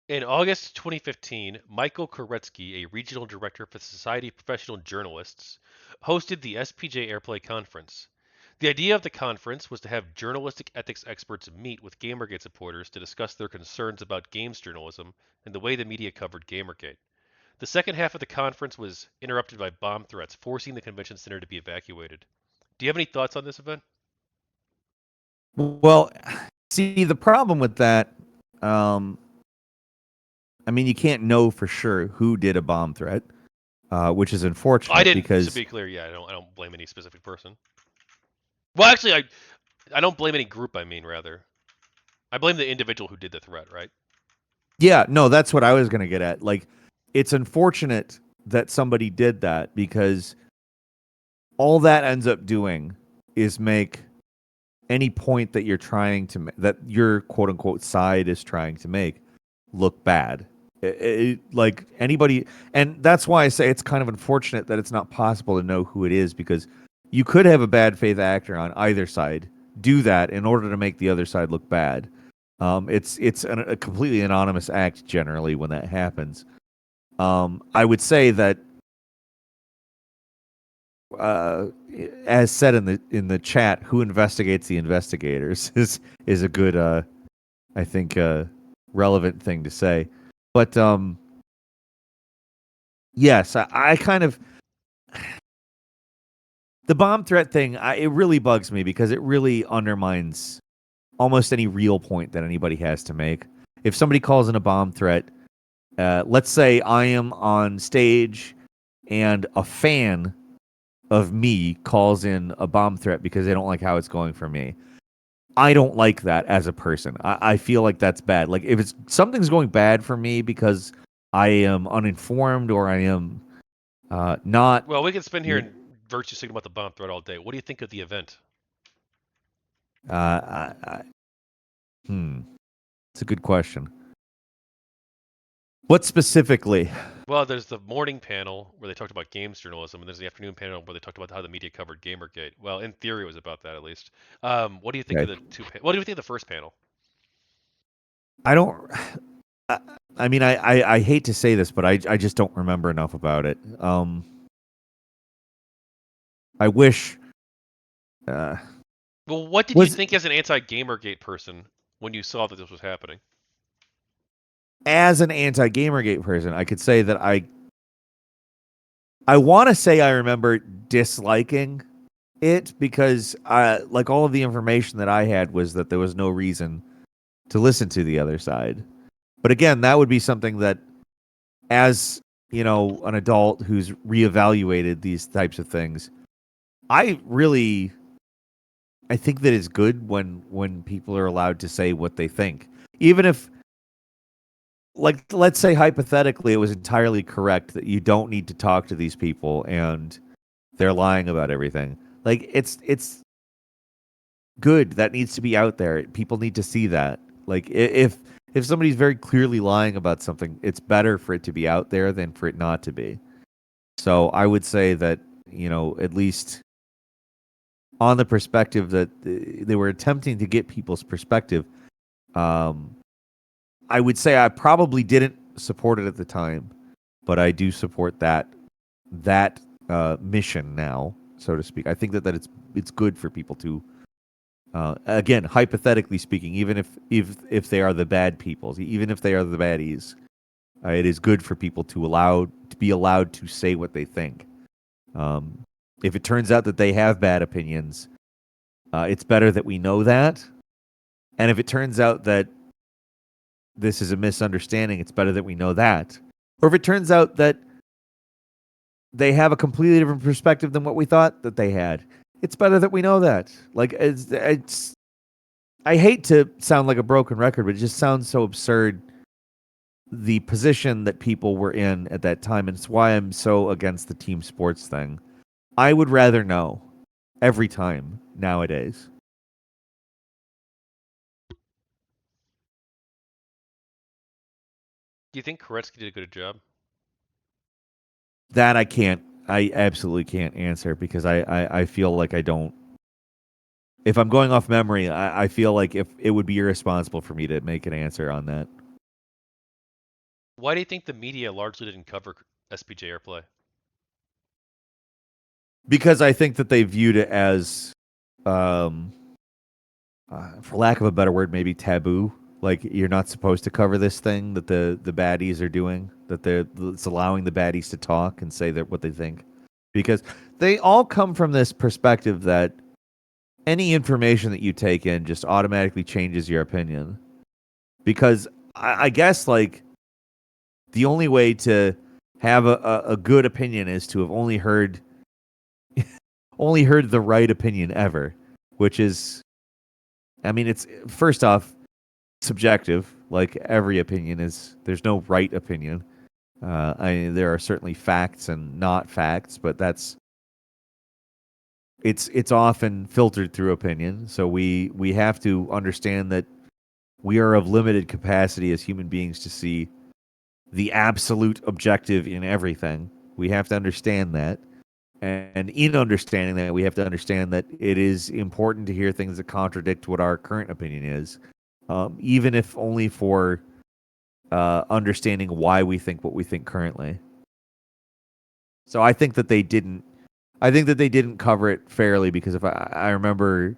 In August 2015, Michael Koretzky, a regional director for the Society of Professional Journalists, hosted the SPJ Airplay conference. The idea of the conference was to have journalistic ethics experts meet with GamerGate supporters to discuss their concerns about games journalism and the way the media covered GamerGate. The second half of the conference was interrupted by bomb threats, forcing the convention center to be evacuated. Do you have any thoughts on this event? Well, see, the problem with that, um, I mean, you can't know for sure who did a bomb threat, which is I unfortunate didn't. To because, be clear, yeah, I don't blame any specific person. Well, actually, I don't blame any group. I mean, rather, I blame the individual who did the threat. Right? yeah, no, that's what I was going to get at. Like, it's unfortunate that somebody did that because all that ends up doing is make any point that you're trying to that your quote unquote side is trying to make look bad. Like anybody, and that's why I say it's kind of unfortunate that it's not possible to know who it is because you could have a bad faith actor on either side do that in order to make the other side look bad. It's a completely anonymous act generally when that happens. I would say that uh, as said in the chat, who investigates the investigators is a good I think relevant thing to say. But yes, I kind of the bomb threat thing. It really bugs me because it really undermines almost any real point that anybody has to make. If somebody calls in a bomb threat, let's say I am on stage and a fan of me calls in a bomb threat because they don't like how it's going for me. I don't like that as a person. I feel like that's bad. Like if it's something's going bad for me because I am uninformed or I am not. Well, we can spend here and virtue signal about the bomb threat all day. What do you think of the event? Uh, I, I, it's a good question. What specifically? Well, there's the morning panel where they talked about games journalism, and there's the afternoon panel where they talked about how the media covered GamerGate. Well, in theory, it was about that at least. What do you think of Okay. the two? What do you think of the first panel? I don't. I, I mean, I hate to say this, but I just don't remember enough about it. I wish. Uh, Well, what did you was think as an anti-GamerGate person when you saw that this was happening? as an anti Gamergate person, I could say that I want to say I remember disliking it because like all of the information that I had was that there was no reason to listen to the other side. But again, that would be something that as, an adult who's reevaluated these types of things, I really I think that it's good when people are allowed to say what they think. Even if like let's say hypothetically it was entirely correct that you don't need to talk to these people and they're lying about everything. Like it's good that needs to be out there. People need to see that. Like if somebody's very clearly lying about something, it's better for it to be out there than for it not to be. So I would say that, at least on the perspective that they were attempting to get people's perspective, um, I would say I probably didn't support it at the time, but I do support that mission now, so to speak. I think that it's good for people to again, hypothetically speaking, even if they are the bad peoples, even if they are the baddies, it is good for people to be allowed to say what they think. Um, if it turns out that they have bad opinions, it's better that we know that. And if it turns out that this is a misunderstanding, it's better that we know that. Or if it turns out that they have a completely different perspective than what we thought that they had, it's better that we know that. Like it's I hate to sound like a broken record, but it just sounds so absurd the position that people were in at that time, and it's why I'm so against the team sports thing. I would rather know every time nowadays. Do you think Koretzky did a good job? That I absolutely can't answer because I feel like I don't. If I'm going off memory, I feel like if it would be irresponsible for me to make an answer on that. Why do you think the media largely didn't cover SPJ Airplay? Because I think that they viewed it as, um, for lack of a better word, maybe taboo. Like you're not supposed to cover this thing that the baddies are doing. That it's allowing the baddies to talk and say that what they think, because they all come from this perspective that any information that you take in just automatically changes your opinion. Because I guess like the only way to have a good opinion is to have only heard the right opinion ever, which is, I mean, it's first off subjective. Like every opinion is, there's no right opinion. There are certainly facts and not facts, but it's often filtered through opinion. So we have to understand that we are of limited capacity as human beings to see the absolute objective in everything. We have to understand that. And in understanding that, we have to understand that it is important to hear things that contradict what our current opinion is, even if only for understanding why we think what we think currently. So I think that they didn't. I think that they didn't cover it fairly because if I remember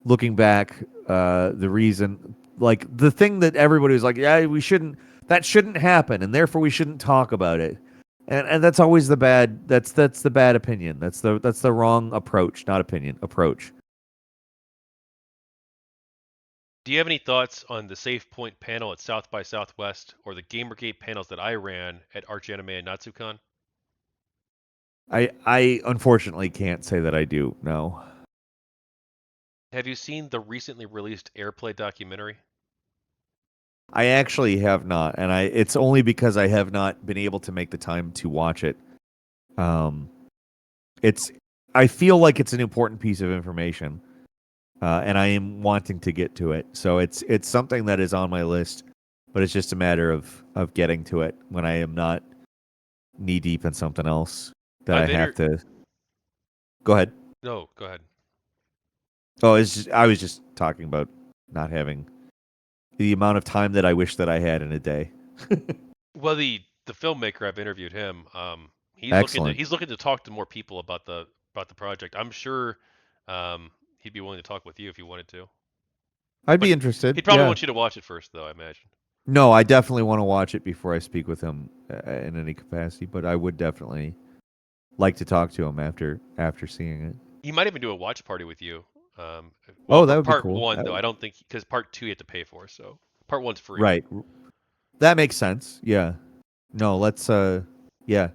looking back, the reason, like the thing that everybody was like, yeah, that shouldn't happen, and therefore we shouldn't talk about it. And that's always the bad. That's the bad opinion. That's the wrong approach, not opinion, approach. Do you have any thoughts on the Safe Point panel at South by Southwest or the GamerGate panels that I ran at Arch Anime and Natsucon? I unfortunately can't say that I do. No, Have you seen the recently released Airplay documentary? I actually have not, and it's only because I have not been able to make the time to watch it. Um, it's I feel like it's an important piece of information, and I am wanting to get to it. So it's something that is on my list, but it's just a matter of getting to it when I am not knee deep in something else that I I've have inter to. Go ahead. No, go ahead. Oh, I was just talking about not having the amount of time that I wish that I had in a day. Well, the filmmaker, I've interviewed him. Excellent. He's looking to talk to more people about the project. I'm sure he'd be willing to talk with you if you wanted to. I'd But be interested. he'd probably Yeah. want you to watch it first, though, I imagine. No, I definitely want to watch it before I speak with him in any capacity. But I would definitely like to talk to him after seeing it. He might even do a watch party with you. Well, Oh, for that would be part cool. one, though, I don't think because part two you have to pay for, so part one's free. Right. That makes sense. Yeah. No, let's. Yeah.